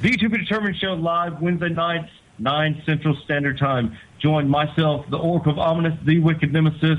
The To Be Determined Show live Wednesday nights, 9 Central Standard Time. Join myself, the Oracle of Ominous, the Wicked Nemesis,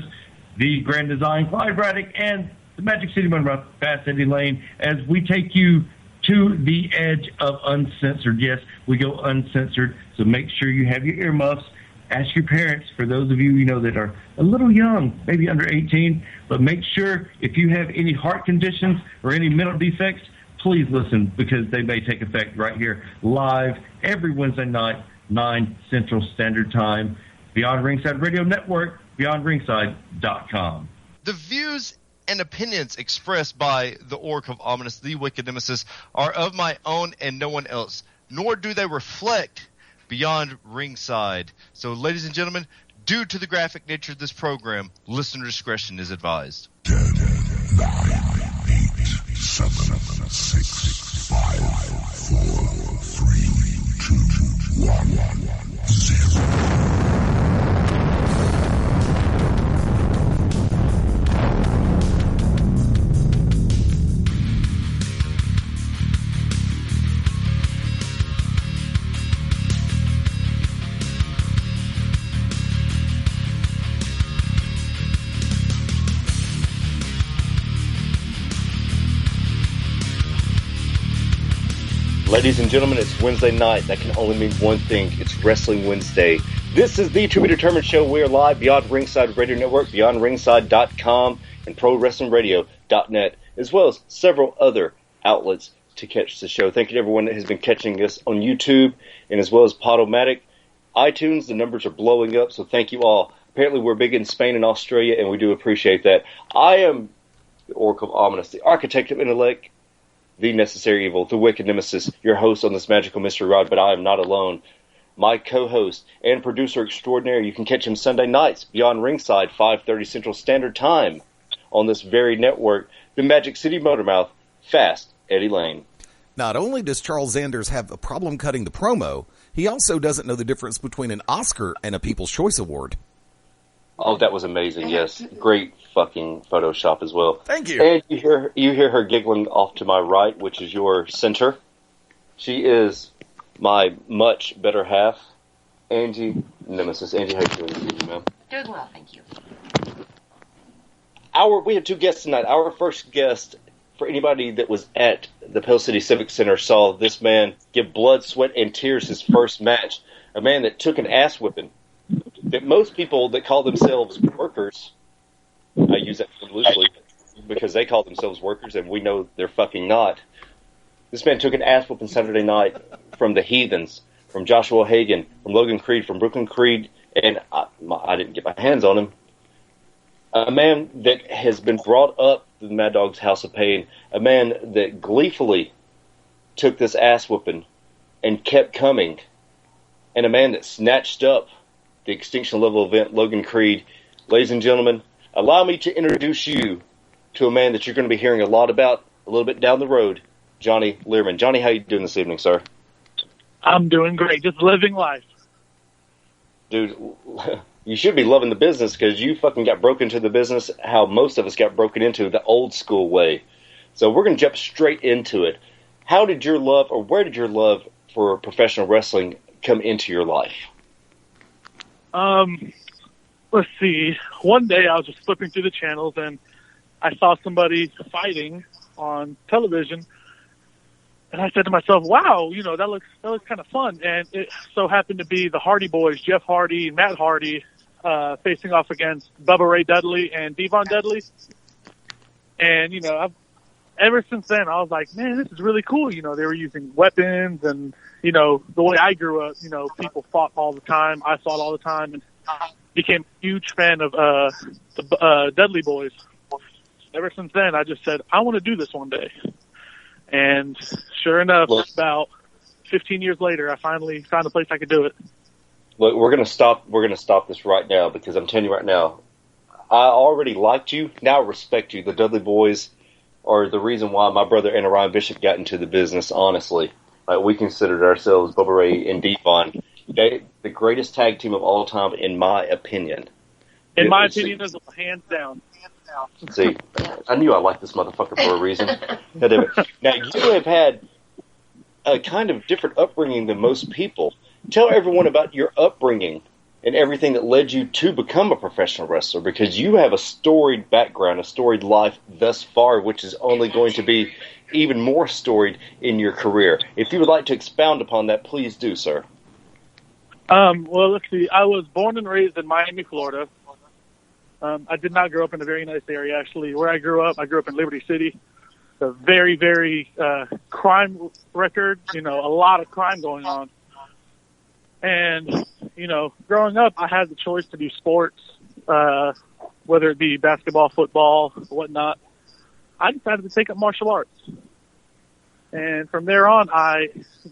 the Grand Design, Clyde Braddock, and the Magic City Motor Fast Eddie Lane as we take you to the edge of uncensored. Yes, we go uncensored, so make sure you have your earmuffs. Ask your parents, for those of you that are a little young, maybe under 18, but make sure if you have any heart conditions or any mental defects, please listen, because they may take effect right here live every Wednesday night, 9 Central Standard Time. Beyond Ringside Radio Network, beyondringside.com. The views and opinions expressed by the Oracle of Ominous, the Wicked Nemesis, are of my own and no one else, nor do they reflect Beyond Ringside. So, ladies and gentlemen, due to the graphic nature of this program, listener discretion is advised. 10, 9, 8, 7, 6, 5, 4, 3, 2, 1, 0. Ladies and gentlemen, it's Wednesday night. That can only mean one thing. It's Wrestling Wednesday. This is the To Be Determined Show. We are live Beyond Ringside Radio Network, beyondringside.com, and ProWrestlingRadio.net, as well as several other outlets to catch the show. Thank you to everyone that has been catching us on YouTube and as well as Podomatic. iTunes, the numbers are blowing up, so thank you all. Apparently we're big in Spain and Australia, and we do appreciate that. I am the Oracle of Ominous, the Architect of Intellect, the Necessary Evil, the Wicked Nemesis, your host on this magical mystery ride, but I am not alone. My co-host and producer extraordinary, you can catch him Sunday nights, Beyond Ringside, 5:30 Central Standard Time, on this very network, the Magic City Motormouth, Fast Eddie Lane. Not only does Charles Anders have a problem cutting the promo, he also doesn't know the difference between an Oscar and a People's Choice Award. Oh, that was amazing, yes. Great fucking Photoshop as well. Thank you. And you hear her giggling off to my right, which is your center. She is my much better half, Angie Nemesis. Angie, how you doing this evening, ma'am? Doing well, thank you. We had two guests tonight. Our first guest, for anybody that was at the Pell City Civic Center, saw this man give blood, sweat, and tears his first match. A man that took an ass whipping. That most people that call themselves workers, I use that term loosely because they call themselves workers and we know they're fucking not. This man took an ass whooping Saturday night from the Heathens, from Joshua Hagan, from Logan Creed, from Brooklyn Creed, and I didn't get my hands on him. A man that has been brought up to the Mad Dog's House of Pain, a man that gleefully took this ass whooping and kept coming, and a man that snatched up the Extinction Level event, Logan Creed. Ladies and gentlemen, allow me to introduce you to a man that you're going to be hearing a lot about a little bit down the road, Johnny Lerman. Johnny, how you doing this evening, sir? I'm doing great. Just living life. Dude, you should be loving the business because you fucking got broken into the business how most of us got broken into, the old school way. So we're going to jump straight into it. How did your love, or where did your love for professional wrestling come into your life? Let's see. One day I was just flipping through the channels and I saw somebody fighting on television, and I said to myself, "Wow, that looks kind of fun." And it so happened to be the Hardy Boys, Jeff Hardy and Matt Hardy, facing off against Bubba Ray Dudley and Devon Dudley. And ever since then, I was like, "Man, this is really cool." They were using weapons and. The way I grew up, people fought all the time. I fought all the time and became a huge fan of the Dudley Boys. Ever since then, I just said, I want to do this one day. And sure enough, about 15 years later, I finally found a place I could do it. Look, we're gonna stop this right now because I'm telling you right now, I already liked you. Now I respect you. The Dudley Boys are the reason why my brother and Ryan Bishop got into the business, honestly. We considered ourselves, Bubba Ray and Devon, the greatest tag team of all time, in my opinion. In my opinion, is hands down. See, I knew I liked this motherfucker for a reason. Now, you have had a kind of different upbringing than most people. Tell everyone about your upbringing and everything that led you to become a professional wrestler, because you have a storied background, a storied life thus far, which is only going to be even more storied in your career. If you would like to expound upon that, please do, sir. Well, let's see. I was born and raised in Miami, Florida. I did not grow up in a very nice area, actually. Where I grew up in Liberty City. A very, very crime record, a lot of crime going on. And, growing up, I had the choice to do sports, whether it be basketball, football, whatnot. I decided to take up martial arts. And from there on, I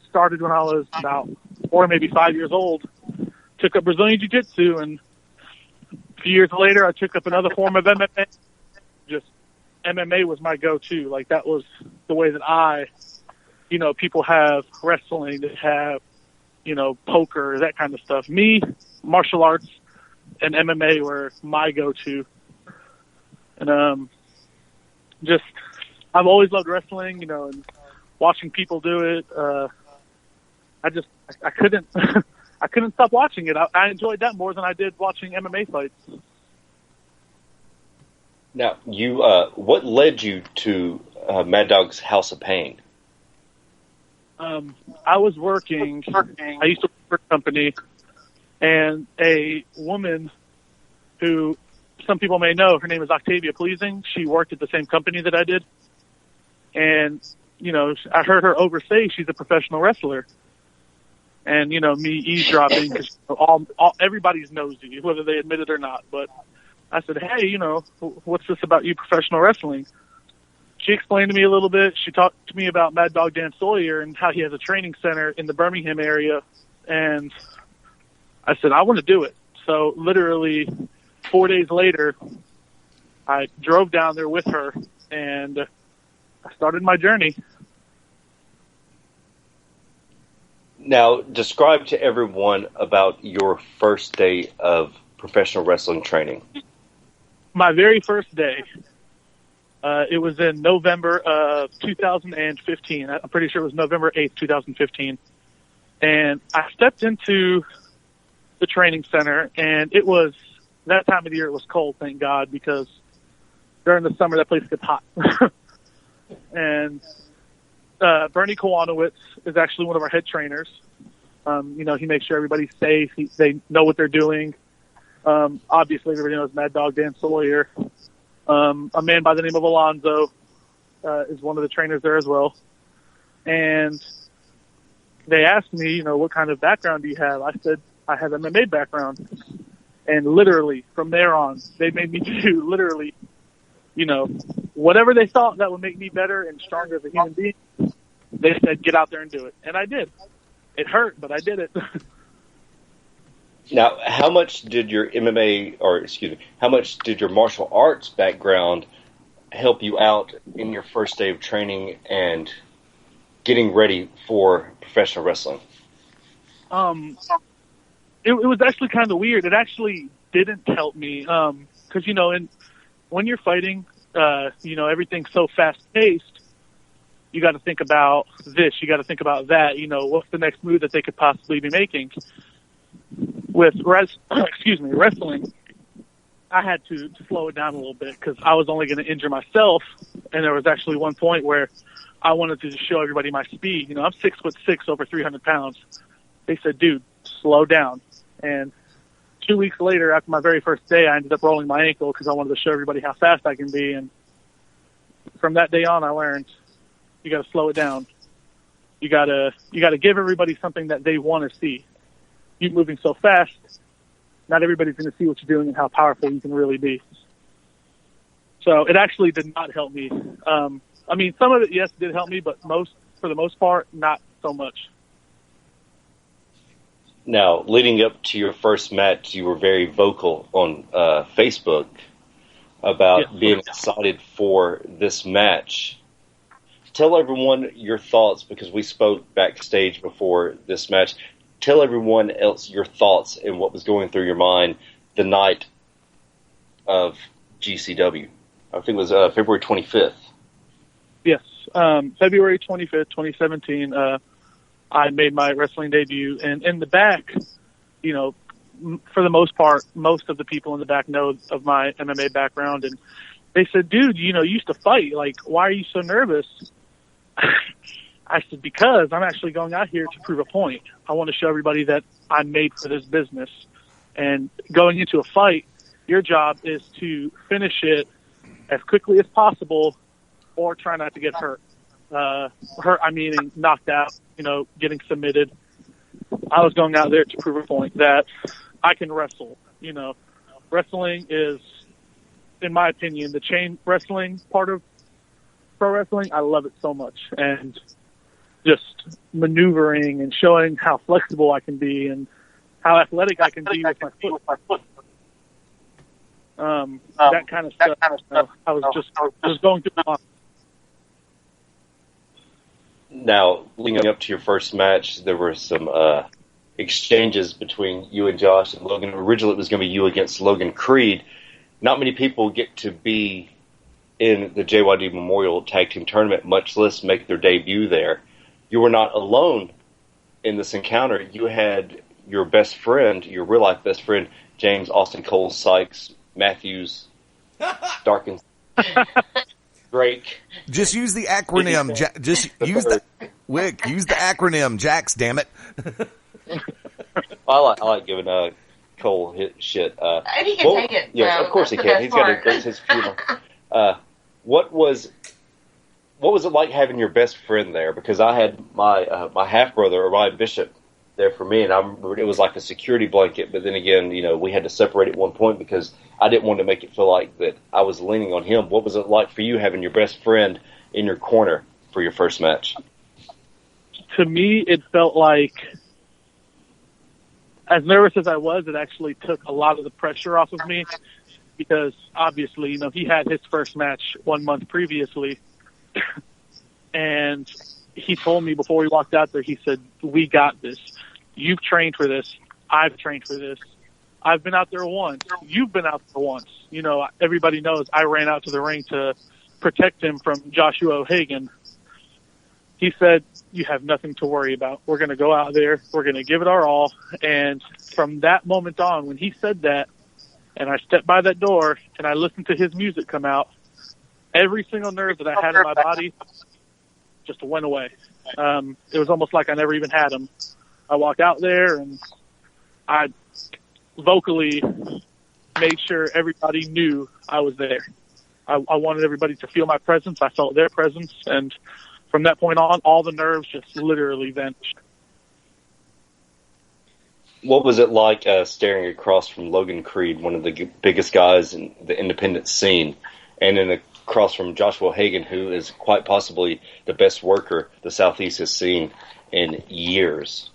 started when I was about 4, maybe 5 years old, took up Brazilian Jiu-Jitsu, and a few years later, I took up another form of MMA. Just MMA was my go-to. Like, that was the way that people have wrestling, they have, poker, that kind of stuff. Me, martial arts and MMA were my go-to. And, I've always loved wrestling, and watching people do it. I couldn't, I couldn't stop watching it. I enjoyed that more than I did watching MMA fights. Now, what led you to Mad Dog's House of Pain? I was working. I used to work for a company, and a woman who some people may know, her name is Octavia Pleasing. She worked at the same company that I did, and I heard her oversay she's a professional wrestler. And me eavesdropping, because everybody's nosy, whether they admit it or not. But I said, hey, what's this about you professional wrestling? She explained to me a little bit. She talked to me about Mad Dog Dan Sawyer and how he has a training center in the Birmingham area. And I said, I want to do it. So literally 4 days later, I drove down there with her, and I started my journey. Now, describe to everyone about your first day of professional wrestling training. My very first day. It was in November of 2015. I'm pretty sure it was November 8th, 2015. And I stepped into the training center, and it was, that time of the year it was cold, thank God, because during the summer that place gets hot. And Bernie Kowanowitz is actually one of our head trainers. He makes sure everybody's safe. They know what they're doing. Obviously, everybody knows Mad Dog Dan Sawyer. A man by the name of Alonzo is one of the trainers there as well. And they asked me, what kind of background do you have? I said, I have MMA background. And literally, from there on, they made me do literally, whatever they thought that would make me better and stronger as a human being. They said, get out there and do it. And I did. It hurt, but I did it. Now, how much did your how much did your martial arts background help you out in your first day of training and getting ready for professional wrestling? It was actually kind of weird. It actually didn't help me. 'Cause, when you're fighting, everything's so fast paced. You got to think about this. You got to think about that. What's the next move that they could possibly be making? With wrestling, I had to slow it down a little bit because I was only going to injure myself. And there was actually one point where I wanted to just show everybody my speed. I'm 6'6", over 300 pounds. They said, dude, slow down. And 2 weeks later, after my very first day, I ended up rolling my ankle because I wanted to show everybody how fast I can be. And from that day on, I learned you got to slow it down. You got to give everybody something that they want to see. You moving so fast, not everybody's going to see what you're doing and how powerful you can really be. So it actually did not help me. Some of it, yes, did help me, but for the most part, not so much. Now, leading up to your first match, you were very vocal on Facebook about being excited for this match. Tell everyone your thoughts, because we spoke backstage before this match. Tell everyone else your thoughts and what was going through your mind the night of GCW. I think it was February 25th. Yes, February 25th, 2017. I made my wrestling debut. And in the back, you know, for the most part, most of the people in the back know of my MMA background. And they said, dude, you know, you used to fight. Like, why are you so nervous? I said, because I'm actually going out here to prove a point. I want to show everybody that I'm made for this business. And going into a fight, your job is to finish it as quickly as possible or try not to get hurt. Hurt, I mean knocked out, you know, getting submitted. I was going out there to prove a point that I can wrestle. You know, wrestling is, in my opinion, the chain wrestling part of pro wrestling. I love it so much. And just maneuvering and showing how flexible I can be and how athletic I can be with my foot. That kind of stuff. You know, I was just going through my. Now, leading up to your first match, there were some exchanges between you and Josh and Logan. Originally, it was going to be you against Logan Creed. Not many people get to be in the JYD Memorial Tag Team Tournament, much less make their debut there. You were not alone in this encounter. You had your best friend, your real-life best friend, James Austin Cole Sykes Matthews Darkins Drake. Just use the acronym. Just use the Wick. Use the acronym. Jax. Damn it. I like giving Cole shit. And he can take it. Yeah, of course he can. He's got a great sense of humor. What was it like having your best friend there? Because I had my half brother, Orion Bishop, there for me, and it was like a security blanket. But then again, you know, we had to separate at one point because I didn't want to make it feel like that I was leaning on him. What was it like for you having your best friend in your corner for your first match? To me, it felt like, as nervous as I was, it actually took a lot of the pressure off of me because obviously, you know, he had his first match 1 month previously. And he told me before we walked out there, he said, we got this. You've trained for this. I've trained for this. I've been out there once. You've been out there once. You know, everybody knows I ran out to the ring to protect him from Joshua O'Hagan. He said, you have nothing to worry about. We're going to go out there. We're going to give it our all. And from that moment on, when he said that, and I stepped by that door and I listened to his music come out, every single nerve that I had in my body just went away. It was almost like I never even had them. I walked out there and I vocally made sure everybody knew I was there. I wanted everybody to feel my presence. I felt their presence. And from that point on, all the nerves just literally vanished. What was it like staring across from Logan Creed, one of the biggest guys in the independent scene, and then across from Joshua Hagan, who is quite possibly the best worker the Southeast has seen in years?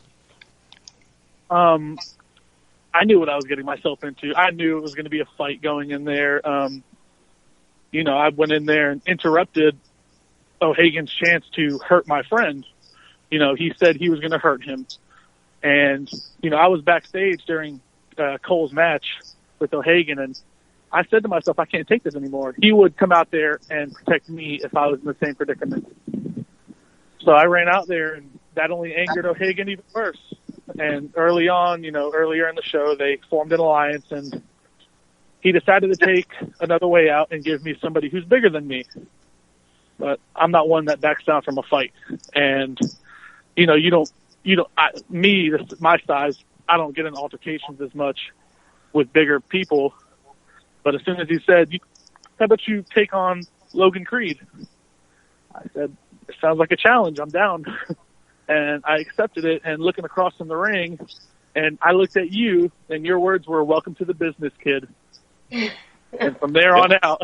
I knew what I was getting myself into. I knew it was going to be a fight going in there. You know, I went in there and interrupted O'Hagan's chance to hurt my friend. You know, he said he was going to hurt him. And, you know, I was backstage during Cole's match with O'Hagan, and I said to myself, I can't take this anymore. He would come out there and protect me if I was in the same predicament. So I ran out there, and that only angered O'Hagan even worse. And early on, you know, earlier in the show, they formed an alliance, and he decided to take another way out and give me somebody who's bigger than me. But I'm not one that backs down from a fight. And, you know, my size, I don't get in altercations as much with bigger people. But as soon as he said, how about you take on Logan Creed? I said, it sounds like a challenge. I'm down. And I accepted it, and looking across in the ring, and I looked at you, and your words were, welcome to the business, kid. And from there on out,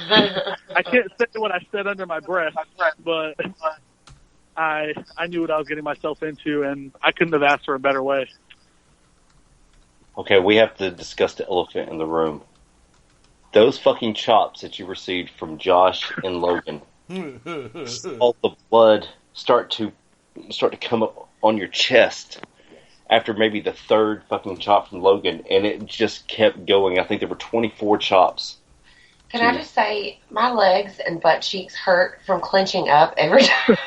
I can't say what I said under my breath, but I knew what I was getting myself into, and I couldn't have asked for a better way. Okay, we have to discuss the elephant in the room. Those fucking chops that you received from Josh and Logan, all the blood start to come up on your chest after maybe the third fucking chop from Logan, and it just kept going. I think there were 24 chops. Can I just say, my legs and butt cheeks hurt from clenching up every time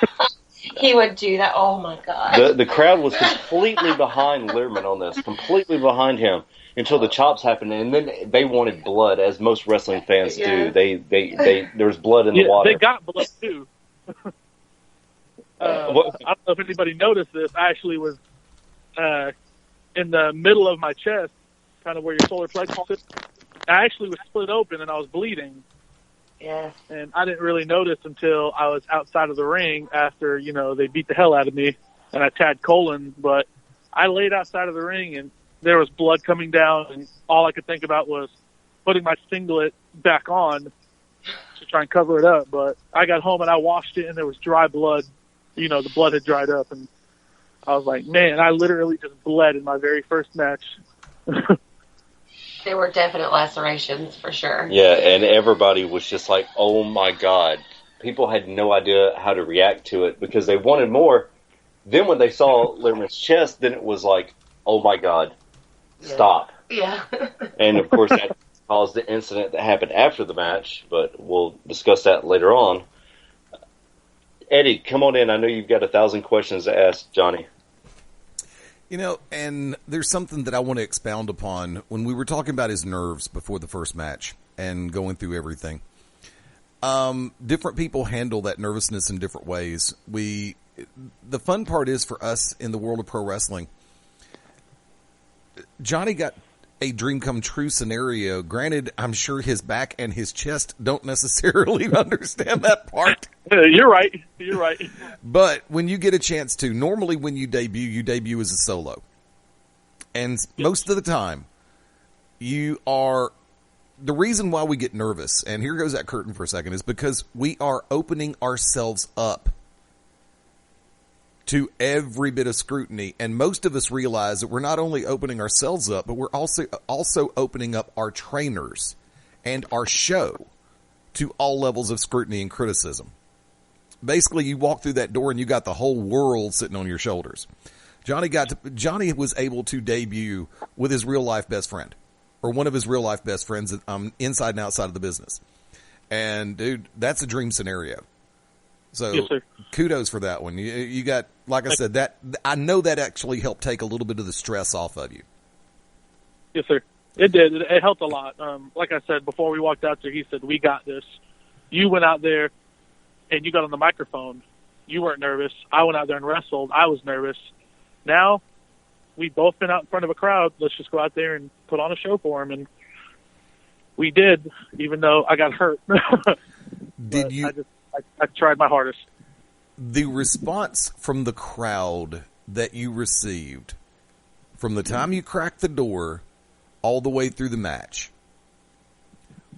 He would do that. Oh my god. The crowd was completely behind Lerman on this, completely behind him until the chops happened, and then they wanted blood, as most wrestling fans do. There was blood in the water. They got blood too. I don't know if anybody noticed this. I actually was in the middle of my chest, kind of where your solar plexus is. I actually was split open and I was bleeding. Yeah. And I didn't really notice until I was outside of the ring after, they beat the hell out of me and I tagged Colin. But I laid outside of the ring and there was blood coming down, and all I could think about was putting my singlet back on to try and cover it up. But I got home and I washed it and there was dry blood. The blood had dried up, and I was like, man, I literally just bled in my very first match. There were definite lacerations for sure. Yeah, and everybody was just like, oh my God. People had no idea how to react to it because they wanted more. Then when they saw Lerman's chest, then it was like, oh my God, stop. Yeah. And of course that caused the incident that happened after the match, but we'll discuss that later on. Eddie, come on in. I know you've got 1,000 questions to ask Johnny. And there's something that I want to expound upon when we were talking about his nerves before the first match and going through everything. Different people handle that nervousness in different ways. The fun part is for us in the world of pro wrestling, Johnny got a dream come true scenario. Granted, I'm sure his back and his chest don't necessarily understand that part. You're right. But when you get a chance to, normally when you debut as a solo. And most of the time, the reason why we get nervous, and here goes that curtain for a second, is because we are opening ourselves up to every bit of scrutiny. And most of us realize that we're not only opening ourselves up, but we're also opening up our trainers and our show to all levels of scrutiny and criticism. Basically, you walk through that door and you got the whole world sitting on your shoulders. Johnny was able to debut with his real life best friend, or one of his real life best friends, inside and outside of the business. And dude, that's a dream scenario. So yes, sir. Kudos for that one. You got, like I said, that I know that actually helped take a little bit of the stress off of you. Yes, sir. It did. It helped a lot. Like I said, before we walked out there, he said, we got this. You went out there and you got on the microphone. You weren't nervous. I went out there and wrestled. I was nervous. Now, we've both been out in front of a crowd. Let's just go out there and put on a show for him. And we did, even though I got hurt. Did you? I tried my hardest. The response from the crowd that you received from the time you cracked the door all the way through the match,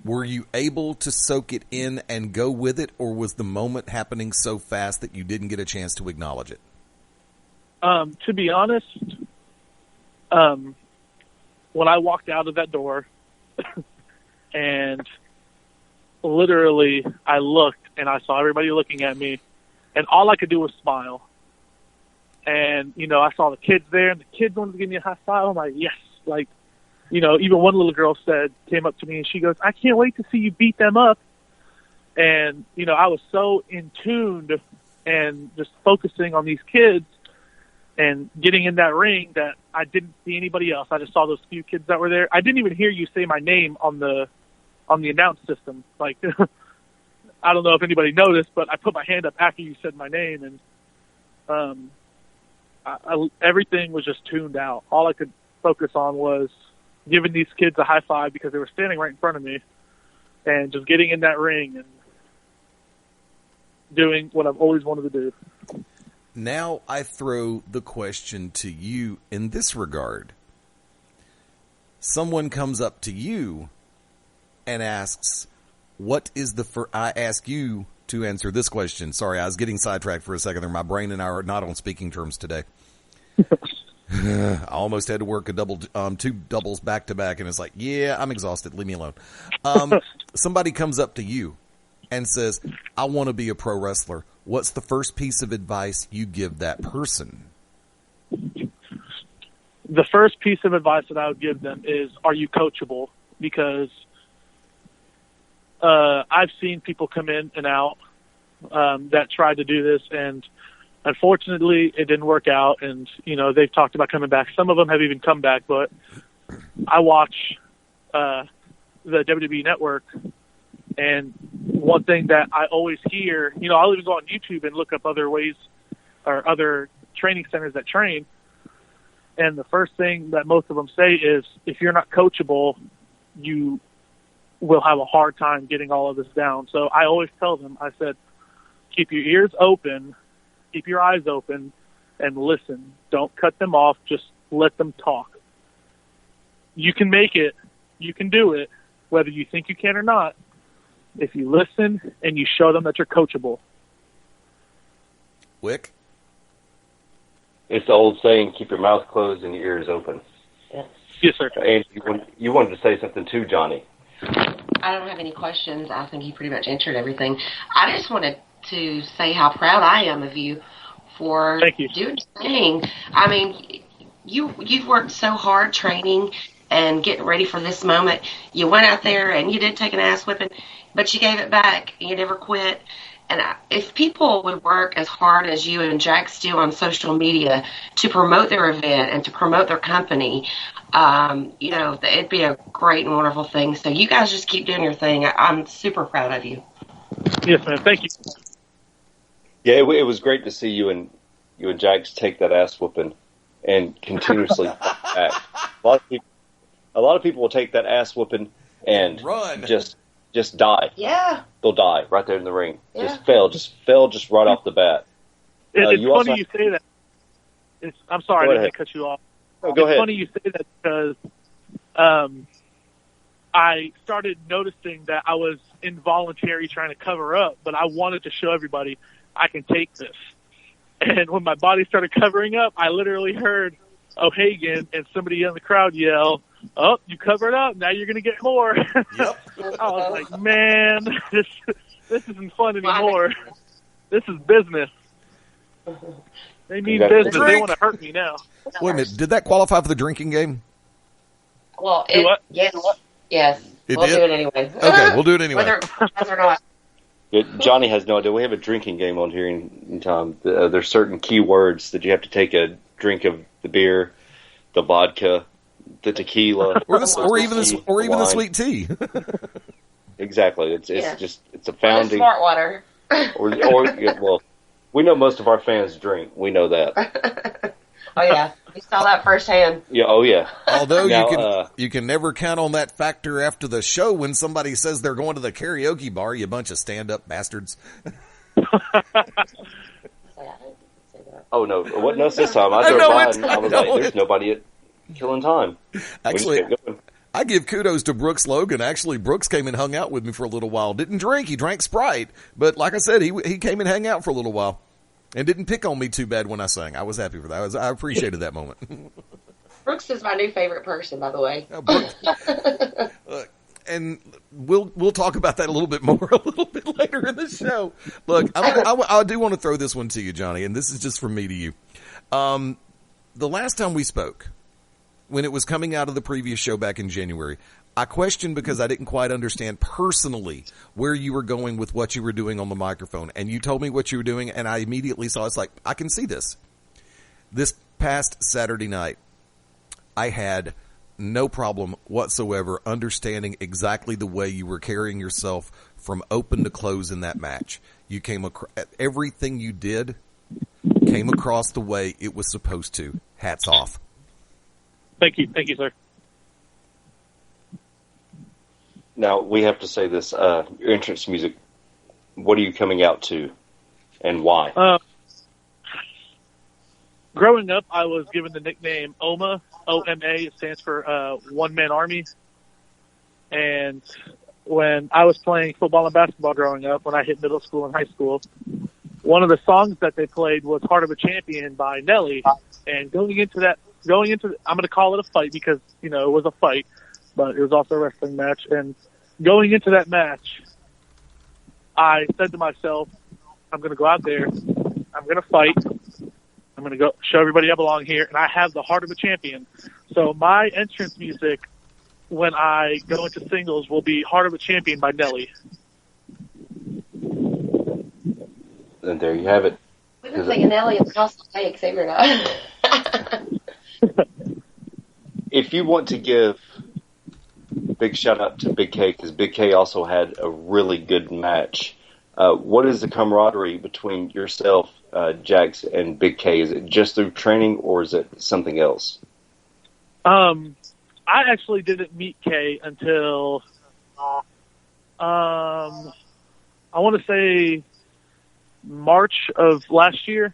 were you able to soak it in and go with it, or was the moment happening so fast that you didn't get a chance to acknowledge it? To be honest, when I walked out of that door and literally I looked and I saw everybody looking at me, and all I could do was smile. And, I saw the kids there, and the kids wanted to give me a high five. I'm like, yes. Like, even one little girl came up to me and she goes, I can't wait to see you beat them up. And, I was so in tuned and just focusing on these kids and getting in that ring that I didn't see anybody else. I just saw those few kids that were there. I didn't even hear you say my name on the announce system. Like, I don't know if anybody noticed, but I put my hand up after you said my name, and everything was just tuned out. All I could focus on was giving these kids a high five because they were standing right in front of me, and just getting in that ring and doing what I've always wanted to do. Now I throw the question to you in this regard. Someone comes up to you and asks, I ask you to answer this question. Sorry, I was getting sidetracked for a second there. My brain and I are not on speaking terms today. I almost had to work two doubles back to back, and it's like, yeah, I'm exhausted. Leave me alone. Somebody comes up to you and says, I want to be a pro wrestler. What's the first piece of advice you give that person? The first piece of advice that I would give them is, are you coachable? Because I've seen people come in and out that tried to do this, and unfortunately, it didn't work out, and they've talked about coming back. Some of them have even come back, but I watch the WWE Network, and one thing that I always hear, I'll even go on YouTube and look up other ways or other training centers that train, and the first thing that most of them say is, if you're not coachable, you will have a hard time getting all of this down. So I always tell them, I said, keep your ears open, keep your eyes open, and listen. Don't cut them off. Just let them talk. You can make it. You can do it, whether you think you can or not, if you listen and you show them that you're coachable. Wick? It's the old saying, keep your mouth closed and your ears open. Yes, sir. And you wanted to say something too, Johnny. I don't have any questions. I think he pretty much answered everything. I just wanted to say how proud I am of you for doing the thing. I mean, you've worked so hard training and getting ready for this moment. You went out there and you did take an ass whipping, but you gave it back and you never quit. And if people would work as hard as you and Jax do on social media to promote their event and to promote their company, it'd be a great and wonderful thing. So you guys just keep doing your thing. I'm super proud of you. Yes, man. Thank you. Yeah, it was great to see you and Jax take that ass whooping and continuously fight back. A lot of people will take that ass whooping and run. Just die. Yeah. They'll die right there in the ring. Yeah. Just fail right off the bat. It's funny you say that. I'm sorry, I didn't mean to cut you off. No, go ahead. It's funny you say that because I started noticing that I was involuntary trying to cover up, but I wanted to show everybody I can take this. And when my body started covering up, I literally heard O'Hagan and somebody in the crowd yell, "Oh, you covered up. Now you're going to get more." Yep. I was like, man, this isn't fun anymore. This is business. They mean business. They want to hurt me now. Wait a minute. Did that qualify for the drinking game? Well, yes. It We'll did? do it anyway. Okay, we'll do it anyway. Whether or not. Johnny has no idea. We have a drinking game on here in time. There's certain key words that you have to take a drink of the beer, the vodka, the tequila, or even the sweet tea. Exactly. It's a founding smart water. Well, we know most of our fans drink. We know that. Oh yeah, we saw that firsthand. Yeah. Oh yeah. Although now, you can never count on that factor after the show when somebody says they're going to the karaoke bar. You bunch of stand-up bastards. Oh no! It wasn't us this time. I drove by and I was like, "There's nobody killing time." Actually, I give kudos to Brooks Logan. Actually, Brooks came and hung out with me for a little while. Didn't drink. He drank Sprite. But like I said, he came and hung out for a little while. And didn't pick on me too bad when I sang. I was happy for that. I appreciated that moment. Brooks is my new favorite person, by the way. And we'll talk about that a little bit later in the show. Look, I do want to throw this one to you, Johnny, and this is just from me to you. The last time we spoke, when it was coming out of the previous show back in January, I questioned because I didn't quite understand personally where you were going with what you were doing on the microphone. And you told me what you were doing, and I immediately saw it's like, I can see this. This past Saturday night, I had no problem whatsoever understanding exactly the way you were carrying yourself from open to close in that match. You came across, everything you did came across the way it was supposed to. Hats off. Thank you, sir. Now, we have to say this, your entrance music, what are you coming out to and why? Growing up, I was given the nickname OMA, O-M-A. It stands for One Man Army. And when I was playing football and basketball growing up, when I hit middle school and high school, one of the songs that they played was Heart of a Champion by Nelly. And going into I'm going to call it a fight because, it was a fight. But it was also a wrestling match. And going into that match, I said to myself, I'm going to go out there, I'm going to fight, I'm going to go show everybody I belong here, and I have the heart of a champion. So my entrance music when I go into singles will be Heart of a Champion by Nelly. And there you have it. been thinking Elliot's house Xavier Xavier not. If you want to give big shout out to Big K, because Big K also had a really good match. What is the camaraderie between yourself, Jax, and Big K? Is it just through training, or is it something else? I actually didn't meet Kay until I want to say March of last year,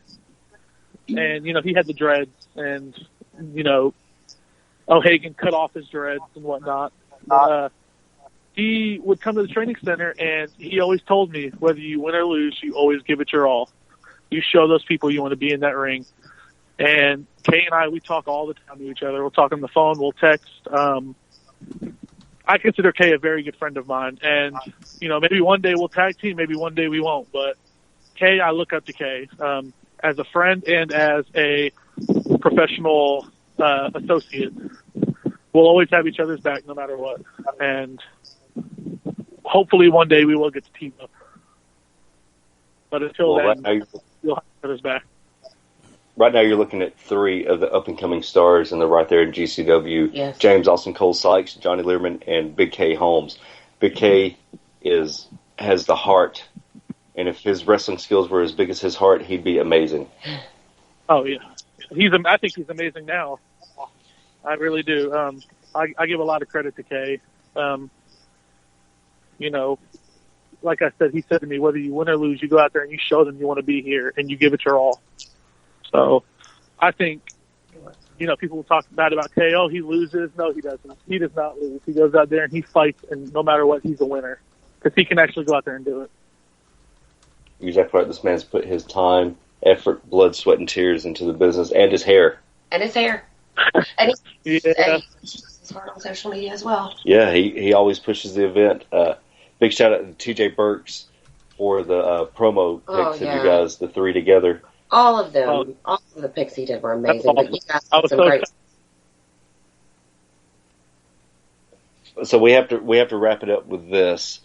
and he had the dreads, and O'Hagan cut off his dreads and whatnot. He would come to the training center, and he always told me, whether you win or lose, you always give it your all. You show those people you want to be in that ring. And Kay and I, we talk all the time to each other. We'll talk on the phone. We'll text. I consider Kay a very good friend of mine. And, maybe one day we'll tag team, maybe one day we won't. But Kay, I look up to Kay as a friend and as a professional associate. We'll always have each other's back no matter what. And hopefully one day we will get to team up. But until then, we'll have each other's back. Right now you're looking at 3 of the up-and-coming stars, and they're right there in GCW. Yes. James Austin Cole Sykes, Johnny Lerman, and Big K Holmes. Big K has the heart, and if his wrestling skills were as big as his heart, he'd be amazing. Oh, yeah. I think he's amazing now. I really do. I give a lot of credit to Kay. Like I said, he said to me, whether you win or lose, you go out there and you show them you want to be here and you give it your all. So I think, people will talk bad about Kay. Oh, he loses. No, he doesn't. He does not lose. He goes out there and he fights, and no matter what, he's a winner because he can actually go out there and do it. You're exactly right. This man's put his time, effort, blood, sweat, and tears into the business, and his hair. And his hair. And he's hard on social media as well. Yeah, he always pushes the event. Big shout out to TJ Burks for the promo pics of you guys, the 3 together. All of them, all of the picks he did were amazing. But you guys had some great. So we have to wrap it up with this.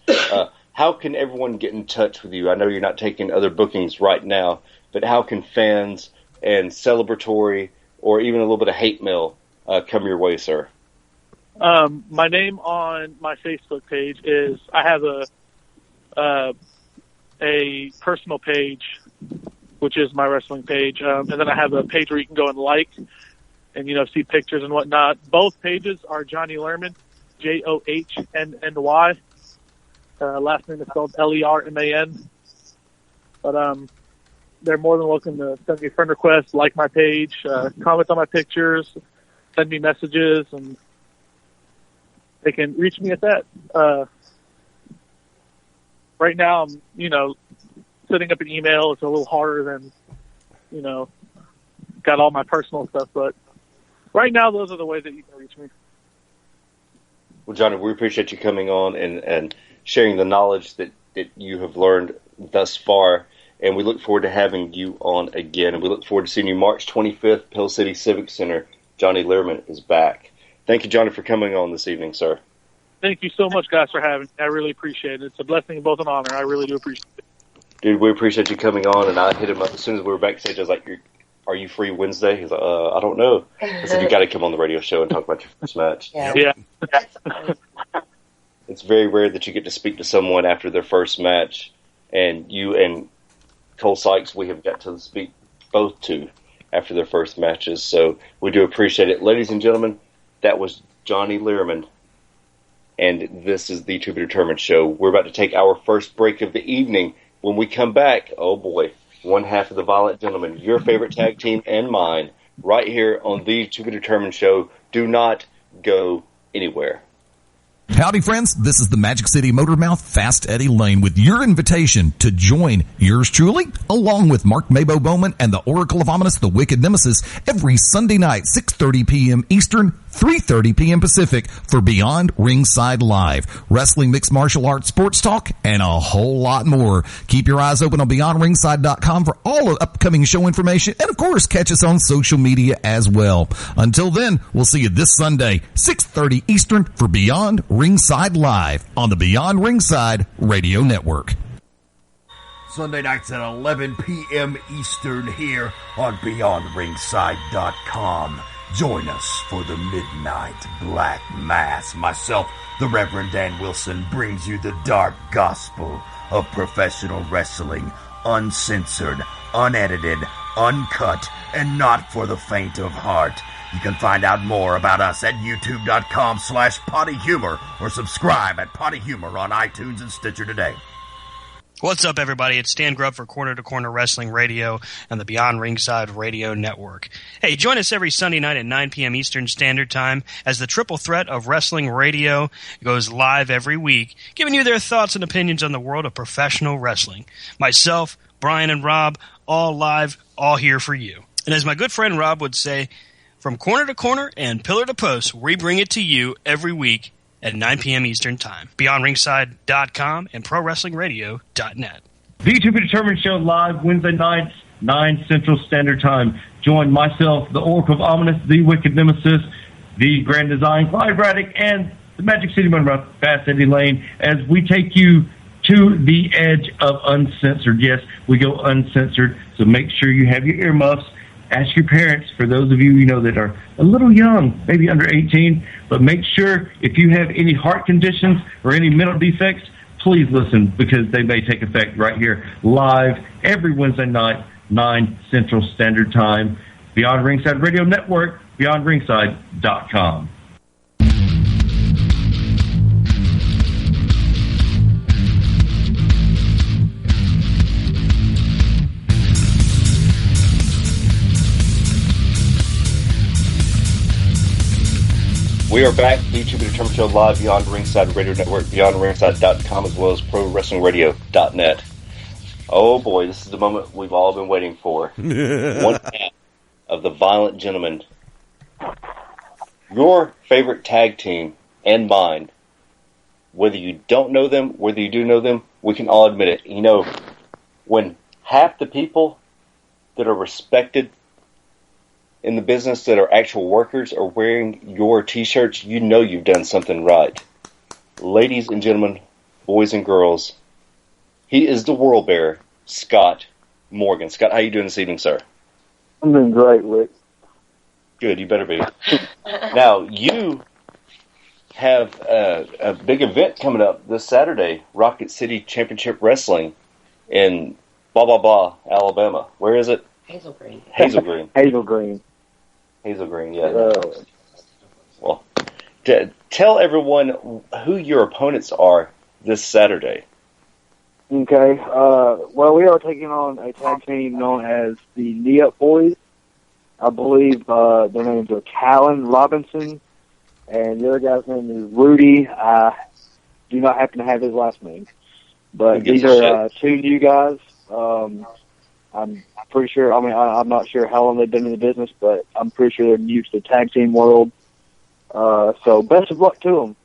How can everyone get in touch with you? I know you're not taking other bookings right now, but how can fans and celebratory or even a little bit of hate mail come your way, sir? My name on my Facebook page is, I have a personal page, which is my wrestling page. And then I have a page where you can go and like and, see pictures and whatnot. Both pages are Johnny Lerman, Johnnny. Last name is spelled Lerman. But, they're more than welcome to send me a friend request, like my page, comment on my pictures, send me messages, and they can reach me at that. Right now, I'm, setting up an email. It's a little harder than, got all my personal stuff. But right now, those are the ways that you can reach me. Well, Johnny, we appreciate you coming on and sharing the knowledge that you have learned thus far. And we look forward to having you on again. And we look forward to seeing you March 25th, Pell City Civic Center. Johnny Lerman is back. Thank you, Johnny, for coming on this evening, sir. Thank you so much, guys, for having me. I really appreciate it. It's a blessing and both an honor. I really do appreciate it. Dude, we appreciate you coming on. And I hit him up as soon as we were backstage. I was like, are you free Wednesday? He's like, I don't know. I said, you got to come on the radio show and talk about your first match. Yeah. It's very rare that you get to speak to someone after their first match. And you and Cole Sykes, we have got to speak both to after their first matches. So we do appreciate it. Ladies and gentlemen, that was Johnny Lerman. And this is the To Be Determined show. We're about to take our first break of the evening. When we come back, oh boy, one half of the Violent Gentlemen, your favorite tag team and mine, right here on the To Be Determined show. Do not go anywhere. Howdy, friends. This is the Magic City Motormouth, Fast Eddie Lane, with your invitation to join yours truly, along with Mark Mabo Bowman and the Oracle of Ominous, the Wicked Nemesis, every Sunday night, 6:30 p.m. Eastern, 3:30 p.m. Pacific, for Beyond Ringside Live. Wrestling, mixed martial arts, sports talk, and a whole lot more. Keep your eyes open on BeyondRingside.com for all of upcoming show information, and of course, catch us on social media as well. Until then, we'll see you this Sunday, 6:30 Eastern, for Beyond Ringside Live on the Beyond Ringside Radio Network. Sunday nights at 11 p.m. Eastern here on BeyondRingside.com. Join us for the Midnight Black Mass. Myself, the Reverend Dan Wilson, brings you the dark gospel of professional wrestling, uncensored, unedited, uncut, and not for the faint of heart. You can find out more about us at youtube.com/pottyhumor or subscribe at Potty Humor on iTunes and Stitcher today. What's up, everybody? It's Stan Grubb for Corner to Corner Wrestling Radio and the Beyond Ringside Radio Network. Hey, join us every Sunday night at 9 p.m. Eastern Standard Time as the triple threat of wrestling radio goes live every week, giving you their thoughts and opinions on the world of professional wrestling. Myself, Brian, and Rob, all live, all here for you. And as my good friend Rob would say, from corner to corner and pillar to post, we bring it to you every week at 9 p.m. Eastern Time. BeyondRingside.com and ProWrestlingRadio.net. The To Be Determined show live Wednesday nights, 9 Central Standard Time. Join myself, the Oracle of Ominous, the Wicked Nemesis, the Grand Design, Clyde Braddock, and the Magic City Monroe, Fast Eddie Lane, as we take you to the edge of uncensored. Yes, we go uncensored, so make sure you have your earmuffs. Ask your parents, for those of you that are a little young, maybe under 18, but make sure if you have any heart conditions or any mental defects, please listen, because they may take effect right here live every Wednesday night, 9 Central Standard Time. Beyond Ringside Radio Network, BeyondRingside.com. We are back, the To Be Determined show live Beyond Ringside Radio Network, BeyondRingside.com, as well as ProWrestlingRadio.net. Oh boy, this is the moment we've all been waiting for. One half of the Violent Gentlemen. Your favorite tag team and mine, whether you don't know them, whether you do know them, we can all admit it. You know, when half the people that are respected in the business that are actual workers are wearing your t-shirts, you know you've done something right. Ladies and gentlemen, boys and girls, he is the world bearer, Scott Morgan. Scott, how you doing this evening, sir? I'm doing great, Rick. Good, you better be. Now, you have a big event coming up this Saturday, Rocket City Championship Wrestling in blah, blah, blah, Alabama. Where is it? Hazel Green. Hazel Green. Hazel Green. Hazel Green, yeah. Well, tell everyone who your opponents are this Saturday. Okay. Well, we are taking on a tag team known as the Knee Up Boys. I believe their names are Callan Robinson, and the other guy's name is Rudy. I do not happen to have his last name. But these are two new guys. I'm pretty sure, I'm not sure how long they've been in the business, but I'm pretty sure they're new to the tag team world. So best of luck to them.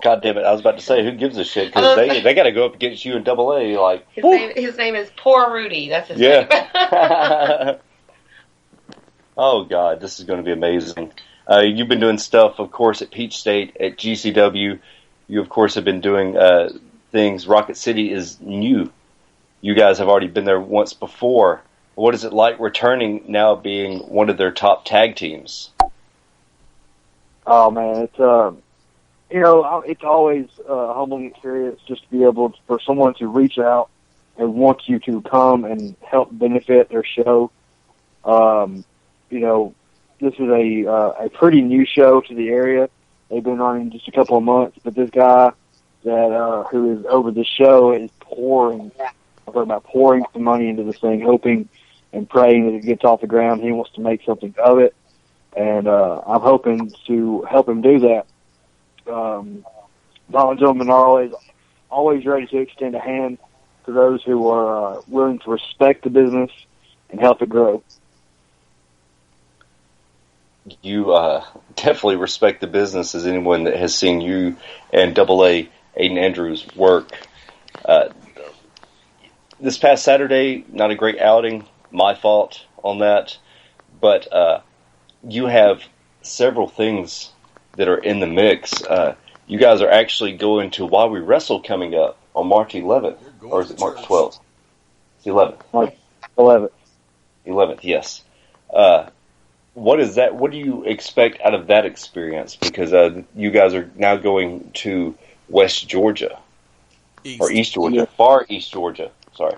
God damn it, I was about to say, who gives a shit? Because they got to go up against you in Double A. Like, his name is Poor Rudy. That's his name. Oh, God, this is going to be amazing. You've been doing stuff, of course, at Peach State, at GCW. You, of course, have been doing things. Rocket City is new. You guys have already been there once before. What is it like returning now, being one of their top tag teams? Oh man, it's it's always a humbling experience just to be able for someone to reach out and want you to come and help benefit their show. This is a pretty new show to the area. They've been running just a couple of months, but this guy who is over the show is pouring some money into this thing, hoping and praying that it gets off the ground. He wants to make something of it, and I'm hoping to help him do that. Violent Gentlemen are always ready to extend a hand to those who are willing to respect the business and help it grow. You definitely respect the business, as anyone that has seen you and Double A, Aiden Andrews, work. This past Saturday, not a great outing, my fault on that, but you have several things that are in the mix. You guys are actually going to While We Wrestle coming up on March 11th, or is it March 12th? 11th. March 11th. 11th, yes. What is that? What do you expect out of that experience? Because you guys are now going to West Georgia. Or East Georgia. Yeah. Far East Georgia. Sorry.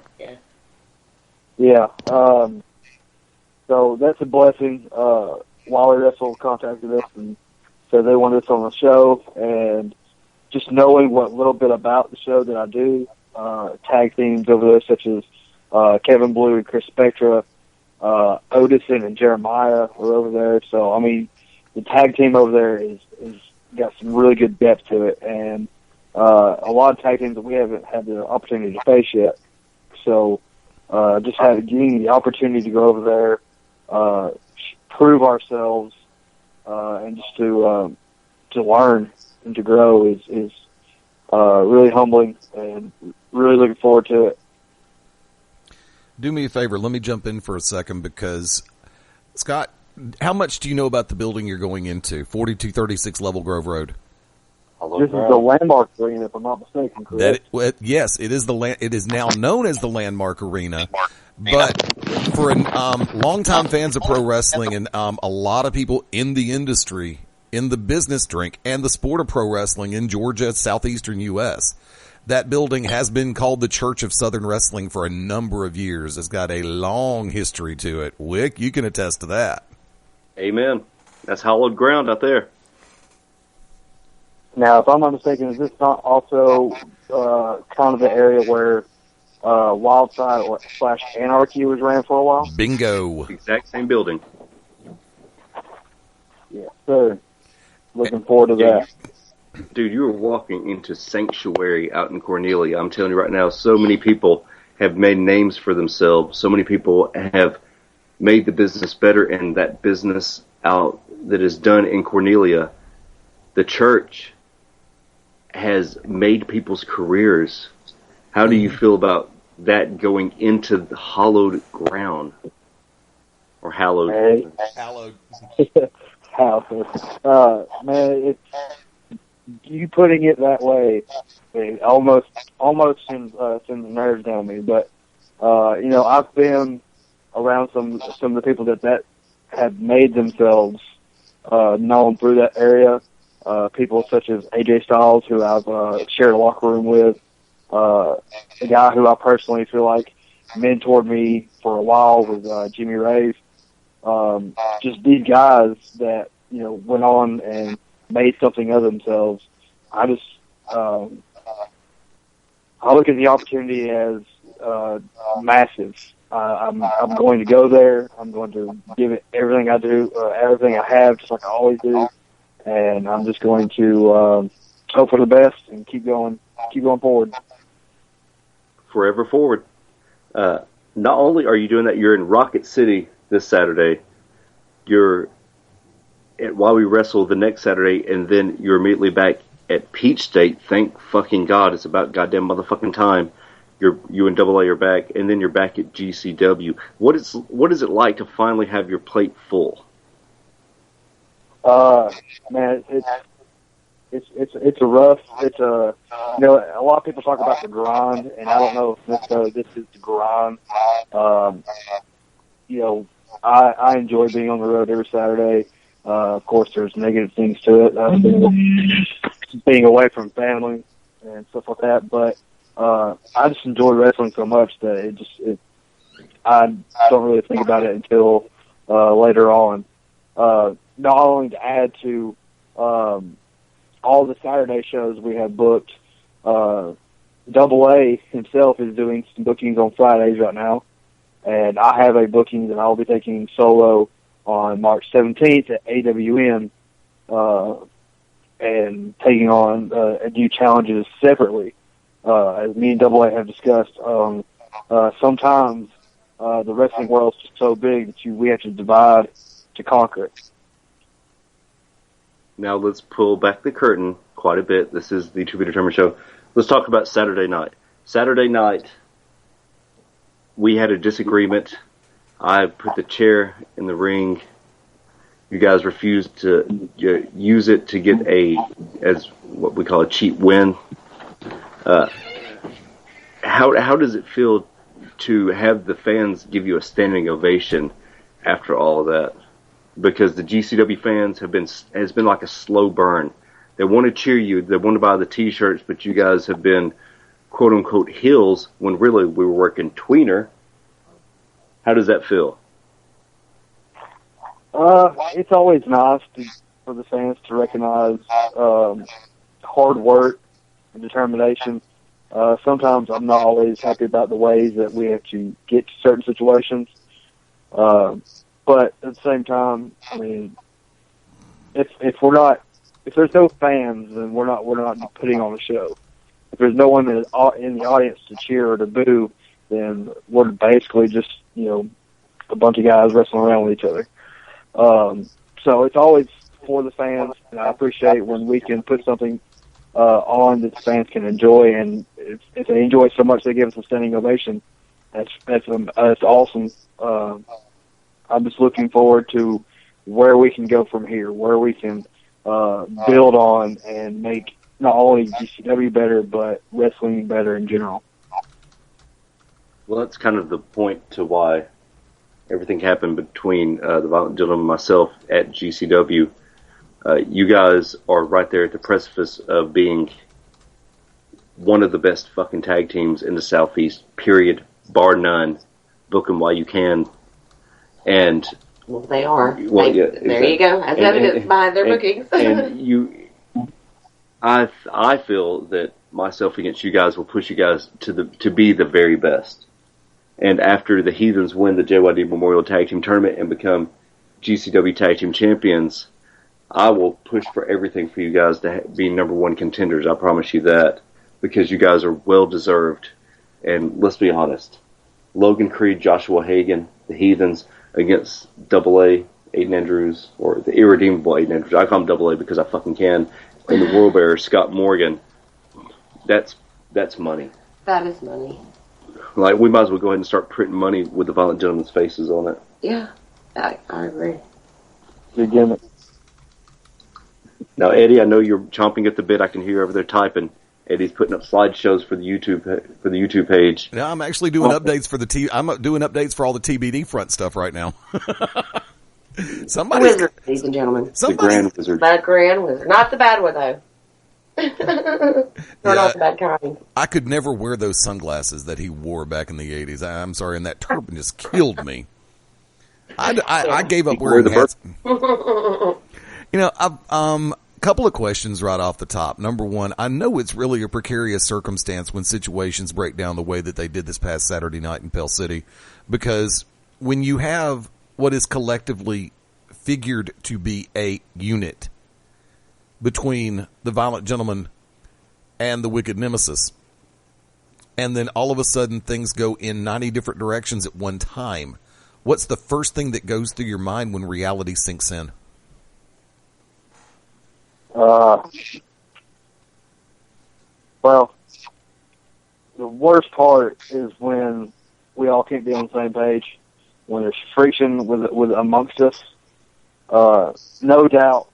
Yeah. So that's a blessing. Wally Wrestle contacted us and said they wanted us on the show, and just knowing what little bit about the show that I do, tag teams over there such as Kevin Blue and Chris Spectra, Odison and Jeremiah were over there. So, I mean, the tag team over there is got some really good depth to it, and a lot of tag teams that we haven't had the opportunity to face yet. So, just getting the opportunity to go over there, prove ourselves, and just to learn and to grow is really humbling, and really looking forward to it. Do me a favor. Let me jump in for a second because, Scott, how much do you know about the building you're going into, 4236 Level Grove Road? This is the Landmark Arena, if I'm not mistaken, correct? Yes, it is it is now known as the Landmark Arena. But for longtime fans of pro wrestling and a lot of people in the industry, in the business drink, and the sport of pro wrestling in Georgia, southeastern U.S., that building has been called the Church of Southern Wrestling for a number of years. It's got a long history to it. Wick, you can attest to that. Amen. That's hallowed ground out there. Now, if I'm not mistaken, is this not also kind of the area where Wildside / Anarchy was ran for a while? Bingo. Exact same building. Yeah, sir. Looking forward to that. Dude, you were walking into Sanctuary out in Cornelia. I'm telling you right now, so many people have made names for themselves. So many people have made the business better, and that business out that is done in Cornelia, the church has made people's careers. How do you feel about that going into the hallowed ground? Or hallowed? Hallowed. Hallowed. Man, it's you putting it that way, it almost sends the nerves down me. But I've been around some of the people that have made themselves known through that area. People such as AJ Styles, who I've shared a locker room with, a guy who I personally feel like mentored me for a while was Jimmy Rave. Just these guys that went on and made something of themselves. I just I look at the opportunity as massive. I'm going to go there. I'm going to give it everything I do, everything I have, just like I always do. And I'm just going to hope for the best and keep going forward. Forever forward. Not only are you doing that, you're in Rocket City this Saturday. You're at While We Wrestle the next Saturday, and then you're immediately back at Peach State. Thank fucking God, it's about goddamn motherfucking time. You and Double A are back, and then you're back at GCW. What is it like to finally have your plate full? Man, it's a rough. It's a a lot of people talk about the grind, and I don't know if necessarily this is the grind. I enjoy being on the road every Saturday. Of course, there's negative things to it, being away from family and stuff like that. But I just enjoy wrestling so much that I don't really think about it until later on. Not only to add to all the Saturday shows we have booked, Double A himself is doing some bookings on Fridays right now, and I have a booking that I'll be taking solo on March 17th at AWN, and taking on new challenges separately. As me and Double A have discussed, sometimes the wrestling world's just so big that we have to divide to conquer it. Now let's pull back the curtain quite a bit. This is the To Be Determined show. Let's talk about Saturday night. Saturday night, we had a disagreement. I put the chair in the ring. You guys refused to use it to get as what we call a cheap win. How does it feel to have the fans give you a standing ovation after all of that, because the GCW fans has been like a slow burn. They want to cheer you, they want to buy the T-shirts, but you guys have been quote unquote heels when really we were working tweener. How does that feel? It's always nice for the fans to recognize hard work and determination. Sometimes I'm not always happy about the ways that we have to get to certain situations. But at the same time, I mean, if there's no fans, then we're not putting on a show. If there's no one in the audience to cheer or to boo, then we're basically just, a bunch of guys wrestling around with each other. So it's always for the fans, and I appreciate when we can put something on that the fans can enjoy, and if they enjoy so much they give us a standing ovation. That's awesome. I'm just looking forward to where we can go from here, where we can build on and make not only GCW better, but wrestling better in general. Well, that's kind of the point to why everything happened between the Violent Gentleman and myself at GCW. You guys are right there at the precipice of being one of the best fucking tag teams in the Southeast, period, bar none. Book them while you can. And well, they are. Well, yeah, there you go. As evidence behind their bookings. And I feel that myself against you guys will push you guys to be the very best. And after the Heathens win the JYD Memorial Tag Team Tournament and become GCW Tag Team Champions, I will push for everything for you guys to be number one contenders. I promise you that, because you guys are well deserved. And let's be honest, Logan Creed, Joshua Hagan, the Heathens against AA, Aiden Andrews, or the irredeemable Aiden Andrews. I call him AA because I fucking can. And the World Bearer, Scott Morgan. That's money. That is money. Like, we might as well go ahead and start printing money with the Violent Gentleman's faces on it. Yeah, I agree. Good gimmick. Now, Eddie, I know you're chomping at the bit. I can hear you over there typing. Eddie's putting up slideshows for the YouTube page. Yeah, I'm actually doing updates for I'm doing updates for all the TBD front stuff right now. Somebody, wizard, ladies and gentlemen. The Grand Wizard. The Grand Wizard, not the bad one though. Not the bad kind. I could never wear those sunglasses that he wore back in the 80s. I'm sorry, and that turban just killed me. I gave up wearing hats. A couple of questions right off the top. Number one, I know it's really a precarious circumstance when situations break down the way that they did this past Saturday night in Pell City, because when you have what is collectively figured to be a unit between the Violent Gentleman and the Wicked Nemesis, and then all of a sudden things go in 90 different directions at one time, what's the first thing that goes through your mind when reality sinks in? Well, the worst part is when we all can't be on the same page, when there's friction with amongst us. No doubt,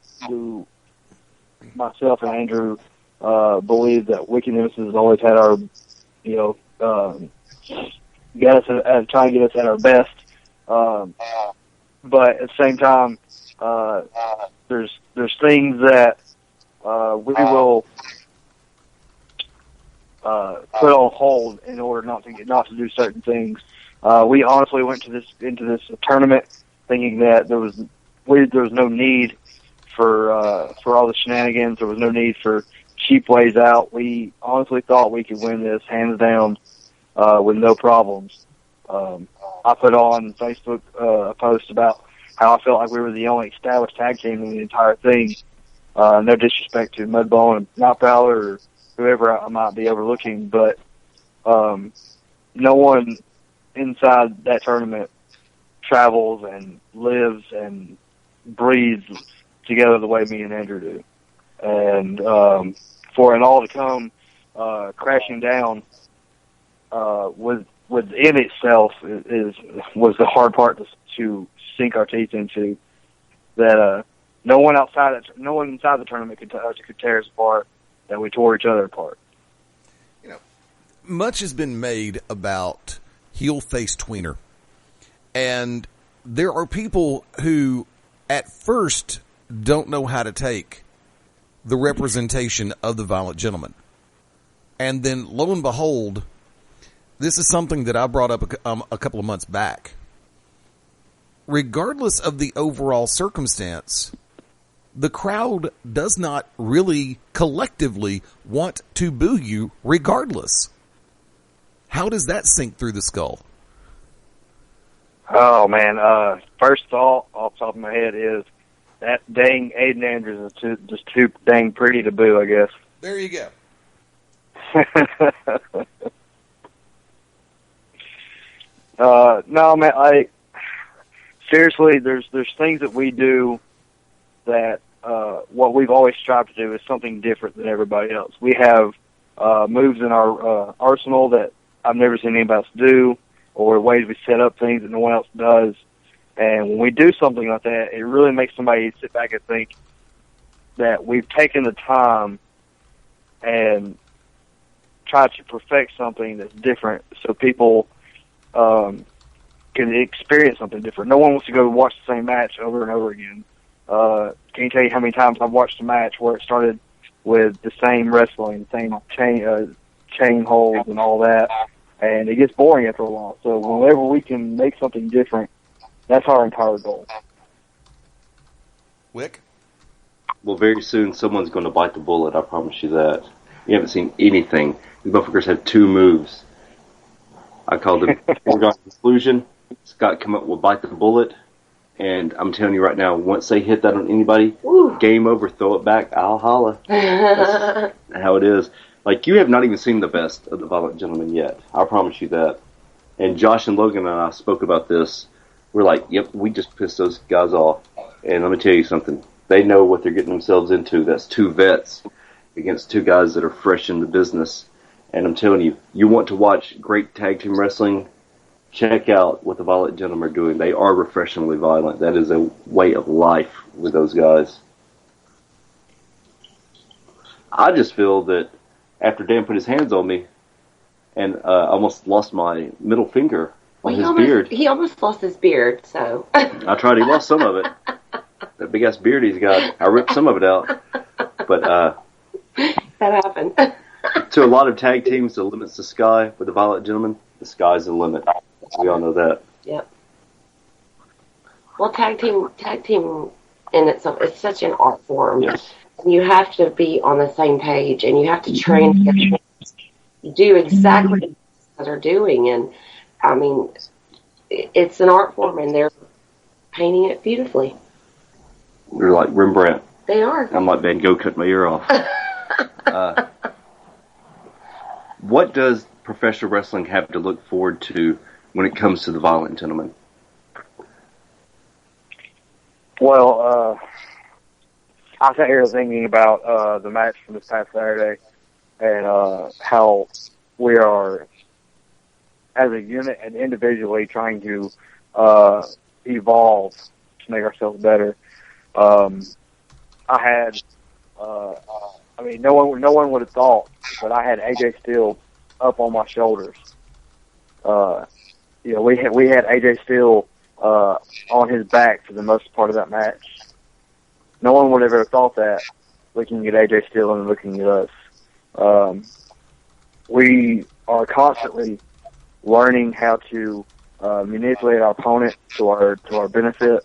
myself and Andrew believe that Wicked Nemesis has always had our, get us trying to get us at our best. But at the same time, there's things that we will put on hold in order not to do certain things. We honestly went into this tournament thinking that there was no need for all the shenanigans. There was no need for cheap ways out. We honestly thought we could win this hands down with no problems. I put on Facebook a post about how I felt like we were the only established tag team in the entire thing. No disrespect to Mudbone and Not Prowler or whoever I might be overlooking, but no one inside that tournament travels and lives and breathes together the way me and Andrew do. And for it all to come crashing down within itself was the hard part to sink our teeth into. That no one inside the tournament could tear us apart. That we tore each other apart. Much has been made about heel-face tweener. And there are people who at first don't know how to take the representation of the violent gentleman. And then lo and behold, this is something that I brought up a couple of months back. Regardless of the overall circumstance, the crowd does not really collectively want to boo you regardless. How does that sink through the skull? Oh, man. First thought off the top of my head is that dang Aiden Andrews is just too dang pretty to boo, I guess. There you go. No, man, seriously, there's things that we do that what we've always strived to do is something different than everybody else. We have moves in our arsenal that I've never seen anybody else do, or ways we set up things that no one else does. And when we do something like that, it really makes somebody sit back and think that we've taken the time and tried to perfect something that's different so people can experience something different. No one wants to go watch the same match over and over again. Can you tell you how many times I've watched a match where it started with the same wrestling, the same chain holds and all that, and it gets boring after a while. So whenever we can make something different, that's our entire goal. Wick? Well, very soon someone's going to bite the bullet, I promise you that. You haven't seen anything. These motherfuckers have two moves. I call them foregone conclusion. Scott come up with bite the bullet. And I'm telling you right now, once they hit that on anybody, game over, throw it back, I'll holla. That's how it is. Like, you have not even seen the best of the Violent Gentleman yet. I promise you that. And Josh and Logan and I spoke about this. We're like, yep, we just pissed those guys off. And let me tell you something. They know what they're getting themselves into. That's two vets against two guys that are fresh in the business. And I'm telling you, you want to watch great tag team wrestling, check out what the Violent Gentlemen are doing. They are refreshingly violent. That is a way of life with those guys. I just feel that after Dan put his hands on me and almost lost my middle finger on his beard. He almost lost his beard, so. I tried. He lost some of it. That big-ass beard he's got. I ripped some of it out. But that happened. To a lot of tag teams, the limit's the sky. With the Violent Gentlemen, the sky's the limit. We all know that. Yep. Well, tag team in itself, it's such an art form. Yes. You have to be on the same page, and you have to train to do exactly what you guys are doing. And, I mean, it's an art form, and they're painting it beautifully. They're like Rembrandt. They are. I'm like Van Gogh cut my ear off. What does professional wrestling have to look forward to when it comes to the Violent Gentlemen? Well, I sat here thinking about the match from this past Saturday and how we are, as a unit and individually, trying to evolve to make ourselves better. No one would have thought, but I had AJ Steele up on my shoulders. We had AJ Steele on his back for the most part of that match. No one would have ever thought that, looking at AJ Steele and looking at us. We are constantly learning how to manipulate our opponent to our benefit.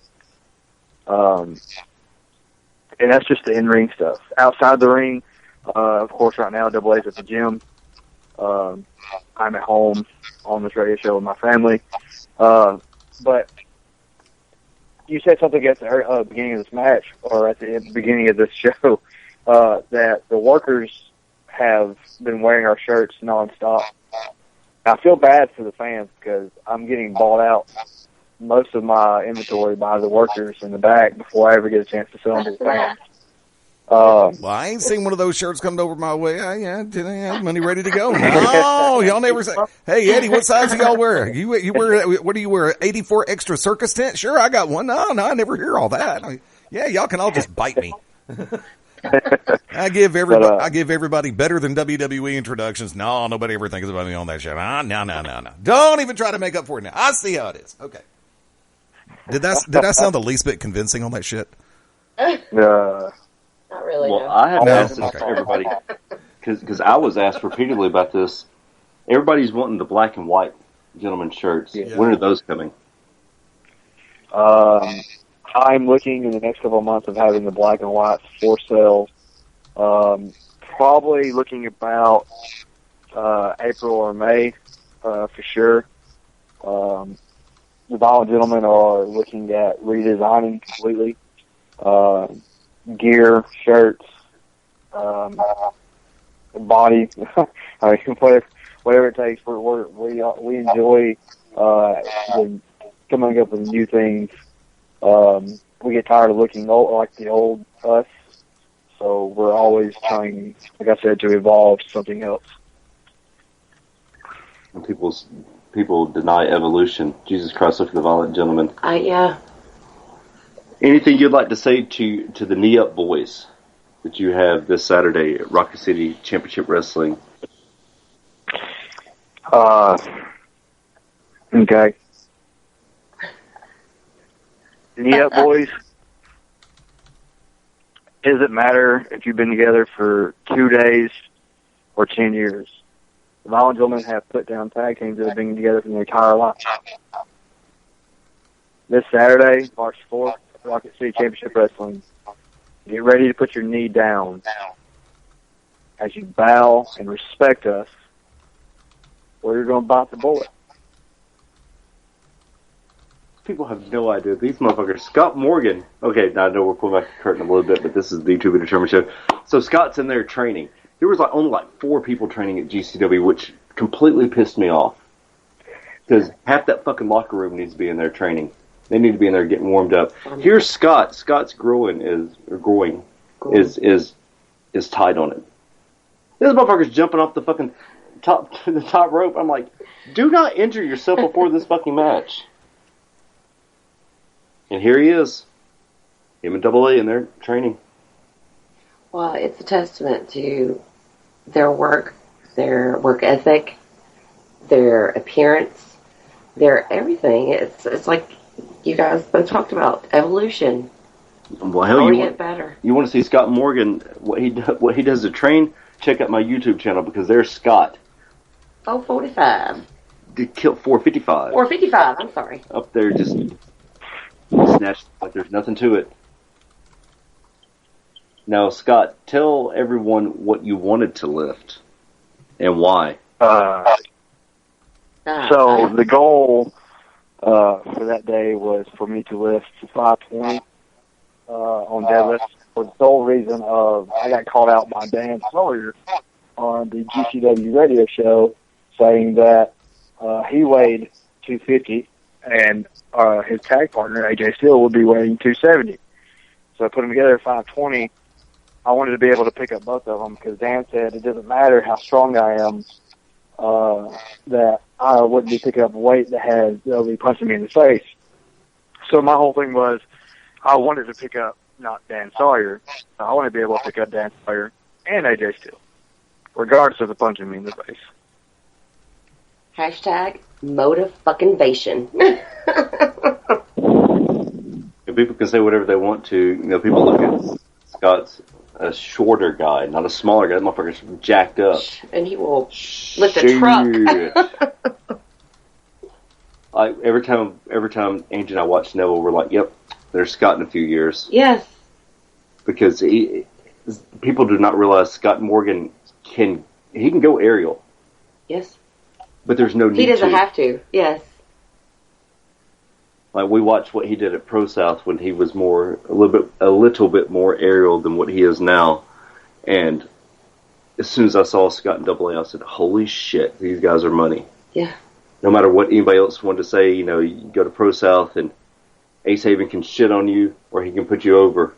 And that's just the in-ring stuff. Outside the ring, of course, right now, Double A's at the gym. I'm at home on this radio show with my family. But you said something at the beginning of this match, or at the beginning of this show, that the workers have been wearing our shirts nonstop. I feel bad for the fans because I'm getting bought out most of my inventory by the workers in the back before I ever get a chance to sell them to the fans. Well, I ain't seen one of those shirts come over my way. I have money ready to go. No, y'all never say, hey, Eddie, what size do y'all wear? You wear, what do you wear, 84 extra circus tent? Sure, I got one. No, I never hear all that. Yeah, y'all can all just bite me. I give everybody better than WWE introductions. No, nobody ever thinks about me on that show. No. Don't even try to make up for it now. I see how it is. Okay. Did I sound the least bit convincing on that shit? Not really. Well, no. I have asked this Okay. to everybody because I was asked repeatedly about this. Everybody's wanting the black and white gentleman shirts. Yeah. When are those coming? I'm looking in the next couple of months of having the black and white for sale. Probably looking about April or May for sure. The Violent Gentlemen are looking at redesigning completely gear, shirts, body. I mean, whatever it takes. We enjoy coming up with new things. We get tired of looking old, like the old us, so we're always trying, like I said, to evolve to something else. When people deny evolution. Jesus Christ, look at the Violent Gentleman. Yeah. Anything you'd like to say to the Knee Up Boys that you have this Saturday at Rocket City Championship Wrestling? Okay. Knee Up Boys. Does it matter if you've been together for 2 days or 10 years? The Violent Gentlemen have put down tag teams that have been together for their entire life. This Saturday, March 4th, Rocket City Championship Wrestling. Get ready to put your knee down as you bow and respect us, or you're going to bite the bullet. People have no idea. These motherfuckers. Scott Morgan. Okay, now I know we're pulling back the curtain a little bit, but this is the To Be Determined show. So Scott's in there training. There was only 4 people training at GCW, which completely pissed me off. Because half that fucking locker room needs to be in there training. They need to be in there getting warmed up. Here's Scott. Scott's groin is tied on it. This motherfucker's jumping off the fucking top rope. I'm like, do not injure yourself before this fucking match. And here he is. Him and Double A in their training. Well, it's a testament to their work ethic, their appearance, their everything. It's like you guys both talked about evolution. Well, hell, get better. You want to see Scott Morgan, what he does to train? Check out my YouTube channel because there's Scott. 445. Did kill 455. 455. I'm sorry. Up there, just snatched like there's nothing to it. Now, Scott, tell everyone what you wanted to lift and why. So the goal for that day was for me to lift 520 on deadlift for the sole reason of I got called out by Dan Sawyer on the GCW radio show saying that he weighed 250 and his tag partner, AJ Steele, would be weighing 270. So I put them together at 520. I wanted to be able to pick up both of them because Dan said it doesn't matter how strong I am, that I wouldn't be picking up weight that'll be punching me in the face. So my whole thing was I wanted to pick up not Dan Sawyer. I wanted to be able to pick up Dan Sawyer and AJ Steele, regardless of the punching me in the face. Hashtag motivation. People can say whatever they want to. People look at Scott's a shorter guy, not a smaller guy. That motherfucker's jacked up. And he will lift a truck. Every time Angie and I watch Neville, we're like, yep, there's Scott in a few years. Yes. Because people do not realize Scott Morgan can go aerial. Yes. But there's no need to. He doesn't have to. Yes. Like we watched what he did at Pro South when he was a little bit more aerial than what he is now. And as soon as I saw Scott and Double A, I said, "Holy shit, these guys are money." Yeah. No matter what anybody else wanted to say, you go to Pro South and Ace Haven can shit on you or he can put you over,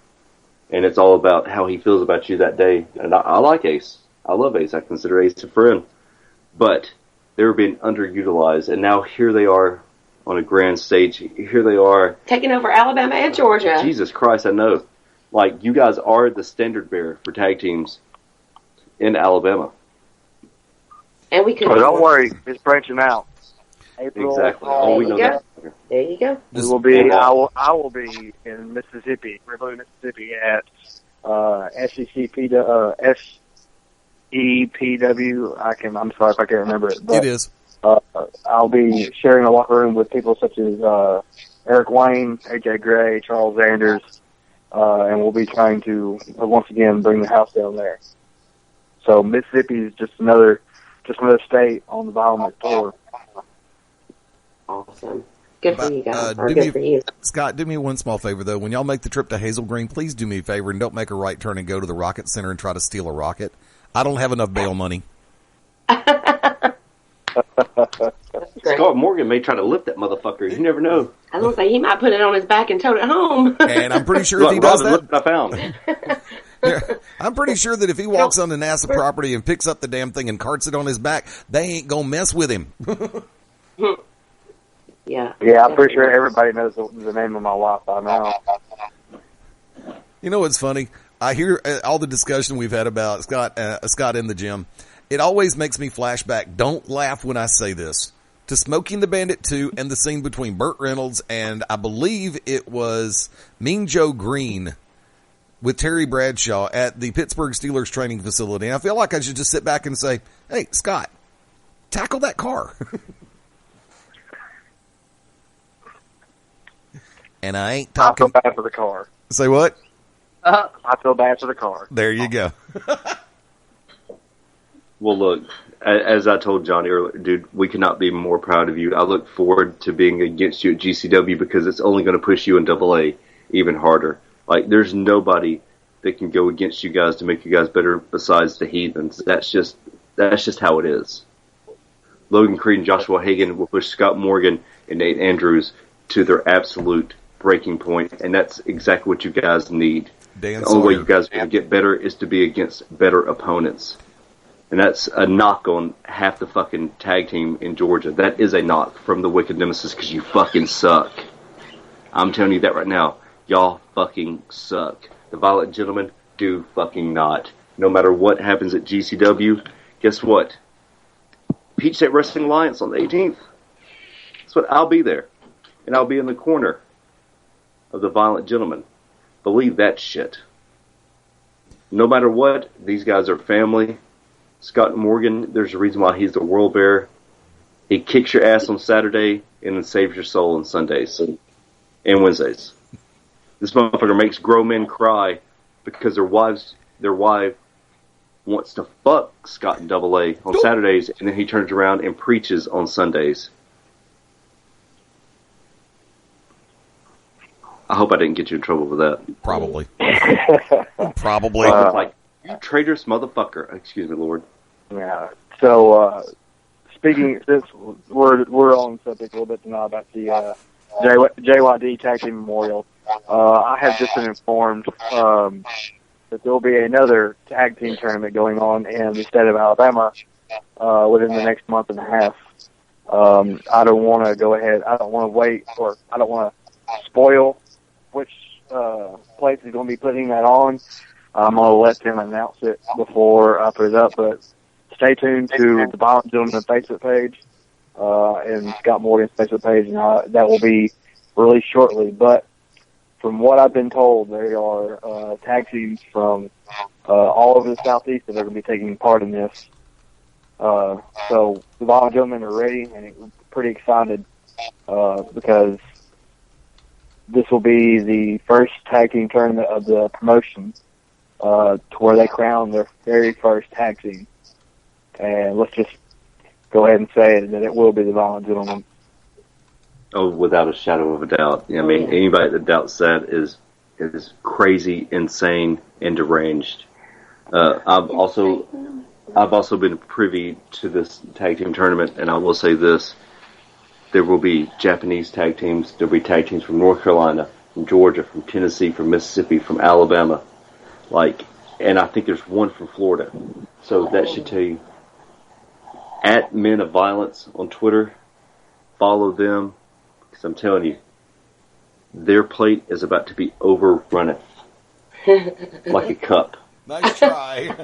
and it's all about how he feels about you that day. And I like Ace. I love Ace. I consider Ace a friend, but they're being underutilized, and now here they are. On a grand stage, here they are. Taking over Alabama and Georgia. Jesus Christ, I know. Like, you guys are the standard bearer for tag teams in Alabama. And we could. But don't worry, it's branching out. April. Exactly. Oh, we know that. There you go. We will be. I will be in Mississippi, Riverview, Mississippi, at SEPW. I'm sorry if I can't remember it. But, it is. I'll be sharing a locker room with people such as Eric Wayne, AJ Gray, Charles Anders, and we'll be trying to once again bring the house down there. So Mississippi is just another state on the Violent tour. Awesome. Good for you guys. Good for you. Scott, do me one small favor, though. When y'all make the trip to Hazel Green, please do me a favor and don't make a right turn and go to the Rocket Center and try to steal a rocket. I don't have enough bail money. Scott Morgan may try to lift that motherfucker. You never know. I was going to say, he might put it on his back and tote it home. And I'm pretty sure if he does that... Look what I found. I'm pretty sure that if he walks on the NASA property and picks up the damn thing and carts it on his back, they ain't going to mess with him. Yeah. Yeah, I'm pretty sure everybody knows the name of my wife by now. You know what's funny? I hear all the discussion we've had about Scott in the gym. It always makes me flashback, don't laugh when I say this, to Smokey and the Bandit 2 and the scene between Burt Reynolds and I believe it was Mean Joe Green with Terry Bradshaw at the Pittsburgh Steelers training facility. And I feel like I should just sit back and say, hey, Scott, tackle that car. And I ain't talking. I feel bad for the car. Say what? I feel bad for the car. There you go. Well, look, as I told Johnny earlier, dude, we cannot be more proud of you. I look forward to being against you at GCW because it's only going to push you in AA even harder. Like, there's nobody that can go against you guys to make you guys better besides the Heathens. That's just how it is. Logan Creed and Joshua Hagan will push Scott Morgan and Nate Andrews to their absolute breaking point, and that's exactly what you guys need. The only way you guys are going to get better is to be against better opponents. And that's a knock on half the fucking tag team in Georgia. That is a knock from the Wicked Nemesis because you fucking suck. I'm telling you that right now. Y'all fucking suck. The Violent Gentlemen do fucking not. No matter what happens at GCW, guess what? Peach State Wrestling Alliance on the 18th. That's what I'll be there. And I'll be in the corner of the Violent Gentlemen. Believe that shit. No matter what, these guys are family. Scott Morgan, there's a reason why he's the world bearer. He kicks your ass on Saturday and then saves your soul on Sundays and Wednesdays. This motherfucker makes grown men cry because their wife wants to fuck Scott in AA on Saturdays, and then he turns around and preaches on Sundays. I hope I didn't get you in trouble with that. Probably. Probably. Like, you traitorous motherfucker. Excuse me, Lord. Yeah. So, speaking, since we're on the subject a little bit tonight about the JYD Tag Team Memorial, I have just been informed that there will be another tag team tournament going on in the state of Alabama within the next month and a half. I don't want to go ahead. I don't want to wait, or I don't want to spoil which place is going to be putting that on. I'm going to let them announce it before I put it up, but stay tuned to the Violent Gentleman Facebook page and Scott Morgan's Facebook page, and that will be released shortly. But from what I've been told, there are tag teams from all over the Southeast that are going to be taking part in this. So the Violent Gentlemen are ready and pretty excited because this will be the first tag team tournament of the promotion to where they crown their very first tag team. And let's just go ahead and say it, that it will be the Violent Gentlemen. Oh, without a shadow of a doubt. I mean, anybody that doubts that is crazy, insane, and deranged. I've also been privy to this tag team tournament, and I will say this. There will be Japanese tag teams. There will be tag teams from North Carolina, from Georgia, from Tennessee, from Mississippi, from Alabama. And I think there's one from Florida. So that should tell you. At Men of Violence on Twitter, follow them, because I'm telling you, their plate is about to be overrun. like a cup. Nice try.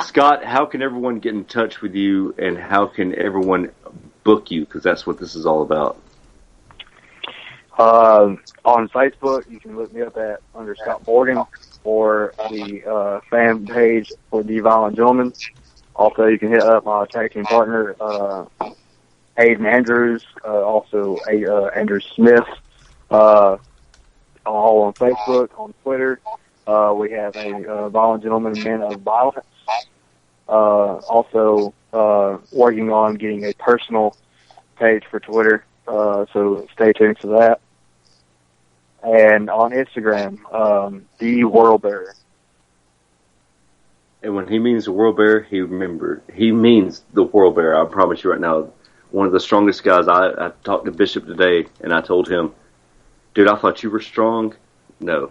Scott, how can everyone get in touch with you, and how can everyone book you? Because that's what this is all about. On Facebook, you can look me up under Scott Morgan, or the fan page for The Violent Gentlemen. Also, you can hit up my tag team partner, Aiden Andrews, also Andrew Smith, all on Facebook, on Twitter. We have a Violent Gentleman Man of Violence. Also, working on getting a personal page for Twitter, so stay tuned for that. And on Instagram, The World Bearer. And when he means the World Bearer, he means the World Bearer. I promise you right now, one of the strongest guys. I talked to Bishop today, and I told him, dude, I thought you were strong. No.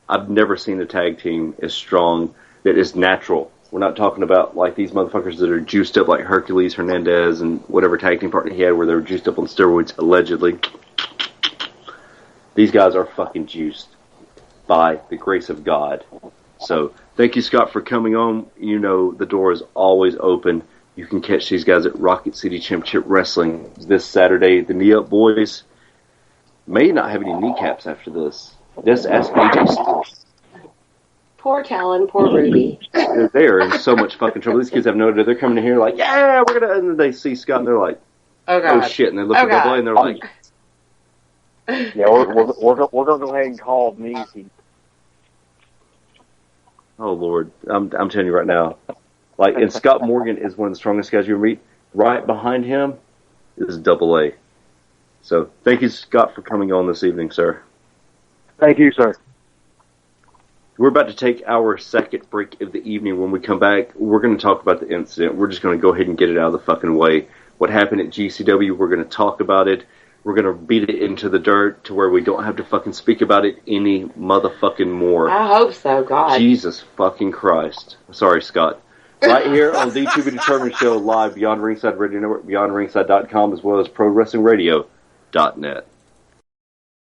I've never seen a tag team as strong that is natural. We're not talking about like these motherfuckers that are juiced up like Hercules Hernandez and whatever tag team partner he had where they were juiced up on steroids, allegedly. These guys are fucking juiced by the grace of God. So thank you, Scott, for coming on. You know the door is always open. You can catch these guys at Rocket City Championship Wrestling this Saturday. The Knee Up Boys may not have any kneecaps after this. Just ask AJ Styles. Poor Talon, poor Ruby. They are in so much fucking trouble. These kids have no idea. They're coming in here like, yeah, we're going to... And then they see Scott and they're like, oh shit. And they look at Double A and they're like... Yeah, we're going to go ahead and call Neasy. Oh, Lord. I'm telling you right now. Like, and Scott Morgan is one of the strongest guys you ever meet. Right behind him is Double A. So, thank you, Scott, for coming on this evening, sir. Thank you, sir. We're about to take our second break of the evening. When we come back, we're going to talk about the incident. We're just going to go ahead and get it out of the fucking way. What happened at GCW, we're going to talk about it. We're going to beat it into the dirt to where we don't have to fucking speak about it any motherfucking more. I hope so, God. Jesus fucking Christ. Sorry, Scott. Right here on the To Be Determined Show, live Beyond Ringside Radio Network, beyondringside.com, as well as ProWrestlingRadio.net.